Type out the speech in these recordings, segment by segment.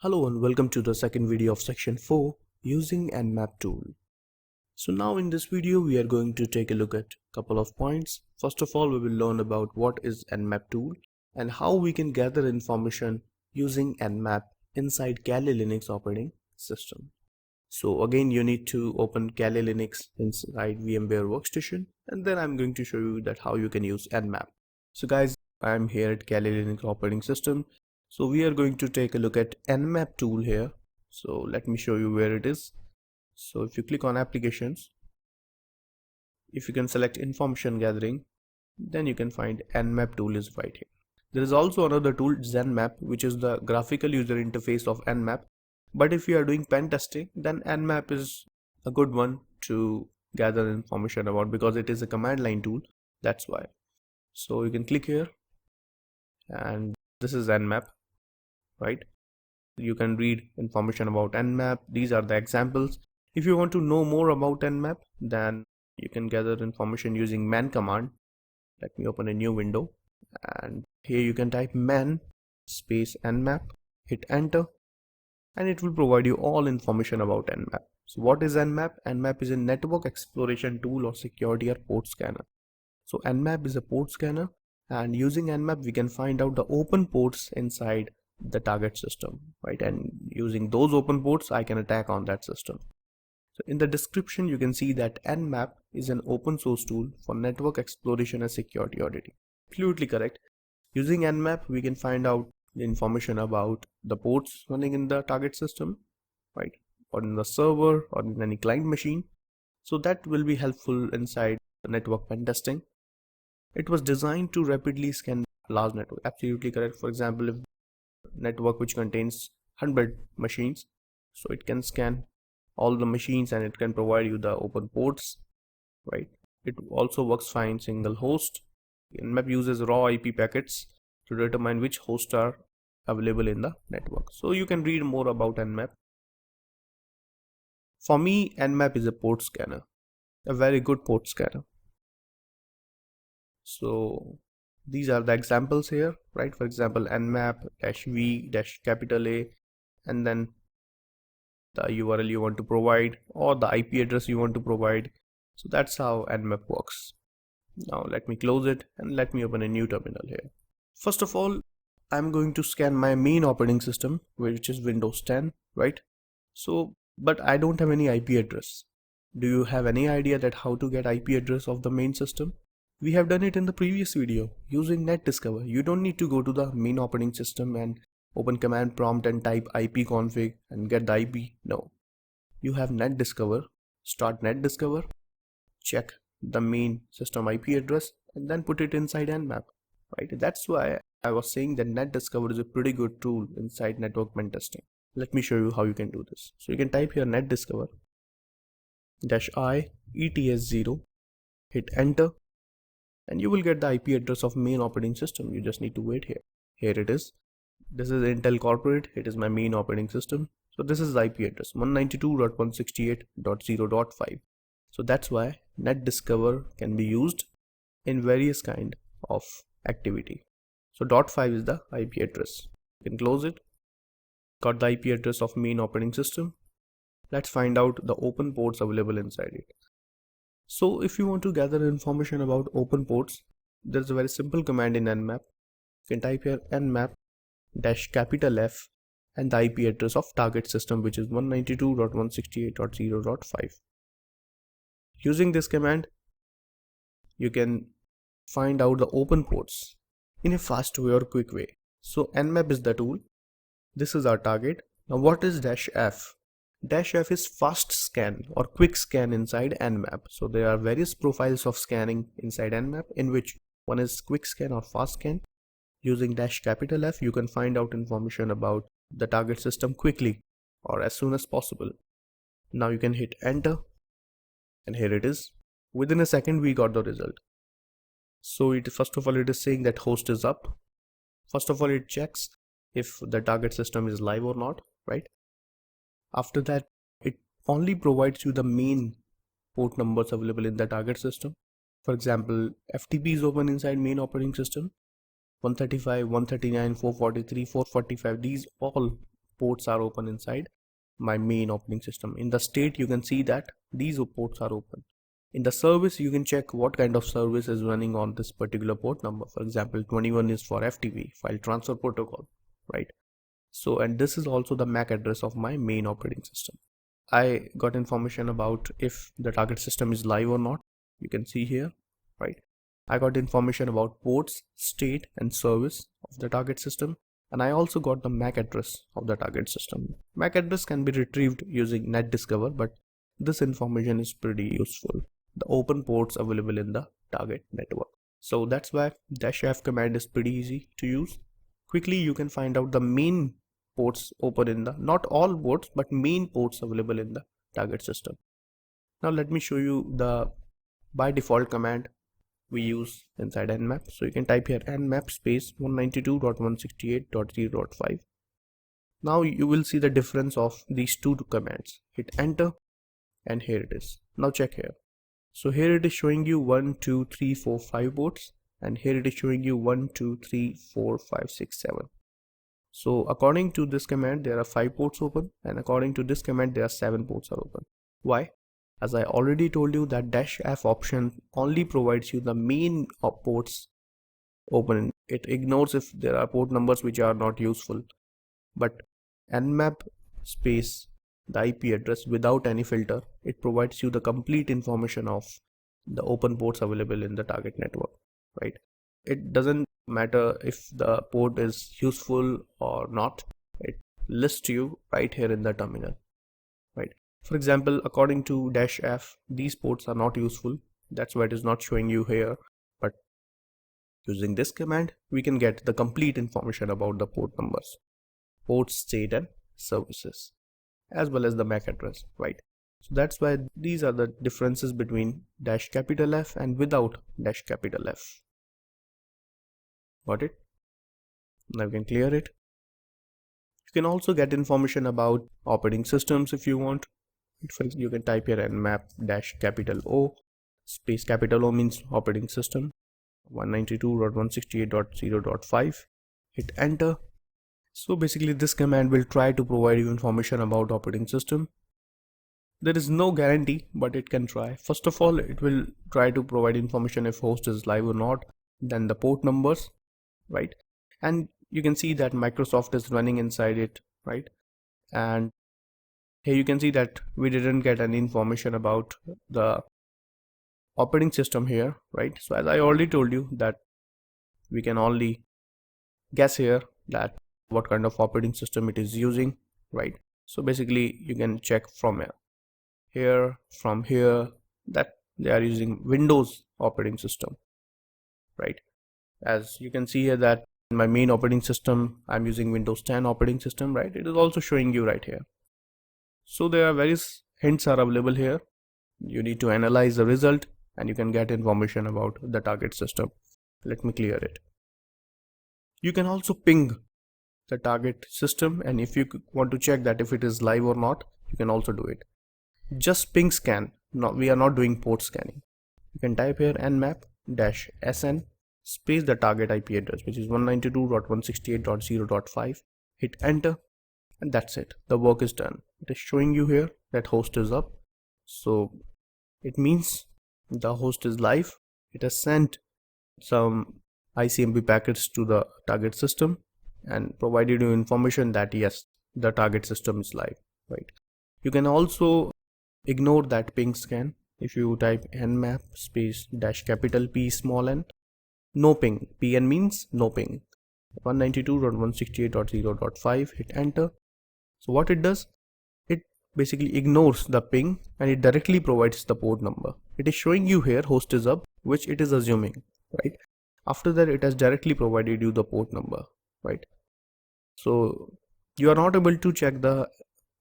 Hello and welcome to the second video of section 4 using Nmap tool. So now in this video we are going to take a look at a couple of points. First of all, we will learn about what is Nmap tool and how we can gather information using Nmap inside Kali Linux operating system. So again, you need to open Kali Linux inside VMware Workstation, and then I'm going to show you that how you can use Nmap. So guys, I'm here at Kali Linux operating system. So we are going to take a look at Nmap tool here. So let me show you where it is. So if you click on applications, if you can select information gathering, then you can find Nmap tool is right here. There is also another tool, Nmap, which is the graphical user interface of Nmap. But if you are doing pen testing, then Nmap is a good one to gather information about because it is a command line tool. That's why. So you can click here, and this is Nmap. Right, you can read information about Nmap. These are the examples. If you want to know more about Nmap, then you can gather information using man command. Let me open a new window, and here you can type man space Nmap, hit enter, and it will provide you all information about Nmap. So what is Nmap? Nmap is a network exploration tool or security or port scanner. So Nmap is a port scanner, and using Nmap we can find out the open ports inside the target system, right? And using those open ports I can attack on that system. So in the description you can see that Nmap is an open source tool for network exploration and security auditing. Absolutely correct. Using Nmap we can find out the information about the ports running in the target system, right, or in the server or in any client machine. So that will be helpful inside the network pen testing. It was designed to rapidly scan large network. Absolutely correct. For example, if network which contains 100 machines, so it can scan all the machines and it can provide you the open ports, right? It also works fine single host. Nmap uses raw IP packets to determine which hosts are available in the network. So you can read more about Nmap. For me, Nmap is a port scanner, a very good port scanner. So these are the examples here, right? For example, Nmap-V-A, and then the URL you want to provide or the IP address you want to provide. So that's how Nmap works. Now let me close it and let me open a new terminal here. First of all, I'm going to scan my main operating system, which is Windows 10, right? So, but I don't have any IP address. Do you have any idea that how to get IP address of the main system? We have done it in the previous video using netdiscover. You don't need to go to the main operating system and open command prompt and type ipconfig and get the IP. No, you have netdiscover. Start netdiscover, check the main system IP address, and then put it inside Nmap. Right? That's why I was saying that netdiscover is a pretty good tool inside network pen testing. Let me show you how you can do this. So you can type here netdiscover -i ets0, hit enter, and you will get the IP address of main operating system. You just need to wait here. Here it is. This is Intel Corporate. It is my main operating system. So this is the IP address 192.168.0.5. So that's why netdiscover can be used in various kind of activity. So .5 is the IP address. You can close it. Got the IP address of main operating system. Let's find out the open ports available inside it. So if you want to gather information about open ports, there's a very simple command in Nmap. You can type here Nmap-F and the IP address of target system, which is 192.168.0.5. Using this command, you can find out the open ports in a fast way or quick way. So Nmap is the tool. This is our target. Now what is -F? -F is fast scan or quick scan inside Nmap. So there are various profiles of scanning inside Nmap, in which one is quick scan or fast scan. Using -F you can find out information about the target system quickly or as soon as possible. Now you can hit enter, and here it is. Within a second we got the result. So first of all it is saying that host is up. First of all it checks if the target system is live or not, right? After that, it only provides you the main port numbers available in the target system. For example, FTP is open inside main operating system. 135, 139, 443, 445, these all ports are open inside my main operating system. In the state, you can see that these ports are open. In the service, you can check what kind of service is running on this particular port number. For example, 21 is for FTP, file transfer protocol, right? So, and this is also the MAC address of my main operating system. I got information about if the target system is live or not. You can see here, right? I got information about ports, state and service of the target system. And I also got the MAC address of the target system. MAC address can be retrieved using NetDiscover, but this information is pretty useful. The open ports available in the target network. So that's why -f command is pretty easy to use. Quickly you can find out the main ports open in the, not all ports, but main ports available in the target system. Now let me show you the by default command we use inside Nmap. So you can type here nmap space 192.168.0.5. Now you will see the difference of these two commands. Hit enter and here it is. Now check here. So here it is showing you 1, 2, 3, 4, 5 ports, and here it is showing you 1, 2, 3, 4, 5, 6, 7. So according to this command there are 5 ports open, and according to this command there are 7 ports are open. Why? As I already told you that -f option only provides you the main ports open. It ignores if there are port numbers which are not useful. But nmap space the IP address without any filter, it provides you the complete information of the open ports available in the target network, right? It doesn't matter if the port is useful or not. It lists you right here in the terminal, right? For example, according to -f, these ports are not useful. That's why it is not showing you here. But using this command, we can get the complete information about the port numbers, port state and services, as well as the MAC address, right? So that's why these are the differences between -F and without -F. Got it? Now you can clear it. You can also get information about operating systems if you want. You can type here nmap -O space capital O means operating system 192.168.0.5. Hit enter. So basically this command will try to provide you information about operating system. There is no guarantee, but it can try. First of all, it will try to provide information if host is live or not, then the port numbers, right? And you can see that Microsoft is running inside it, right? And here you can see that we didn't get any information about the operating system here, right? So as I already told you that we can only guess here that what kind of operating system it is using, right? So basically you can check from from here that they are using Windows operating system, right? As you can see here that in my main operating system I'm using Windows 10 operating system, right? It is also showing you right here. So there are various hints are available here. You need to analyze the result and you can get information about the target system. Let me clear it. You can also ping the target system, and if you want to check that if it is live or not, you can also do it. Just ping scan. No, we are not doing port scanning. You can type here nmap-sn space the target IP address, which is 192.168.0.5. Hit enter and that's it. The work is done. It is showing you here that host is up. So it means the host is live. It has sent some ICMP packets to the target system and provided you information that yes, the target system is live, right? You can also ignore that ping scan if you type nmap space -P small n, no ping. PN means no ping. 192.168.0.5. Hit enter. So what it does, it basically ignores the ping and it directly provides the port number. It is showing you here host is up, which it is assuming, right? After that, it has directly provided you the port number, right? So you are not able to check the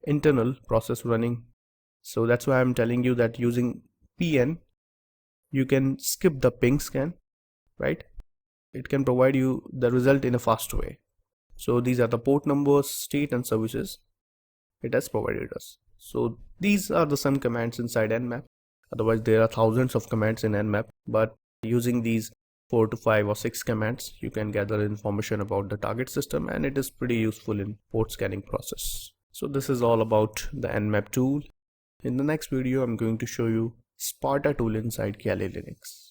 internal process running. So that's why I'm telling you that using PN, you can skip the ping scan, right? It can provide you the result in a fast way. So these are the port numbers, state and services it has provided us. So these are the some commands inside Nmap. Otherwise there are thousands of commands in Nmap, but using these 4 to 5 or 6 commands, you can gather information about the target system, and it is pretty useful in port scanning process. So this is all about the Nmap tool. In the next video, I'm going to show you Sparta tool inside Kali Linux.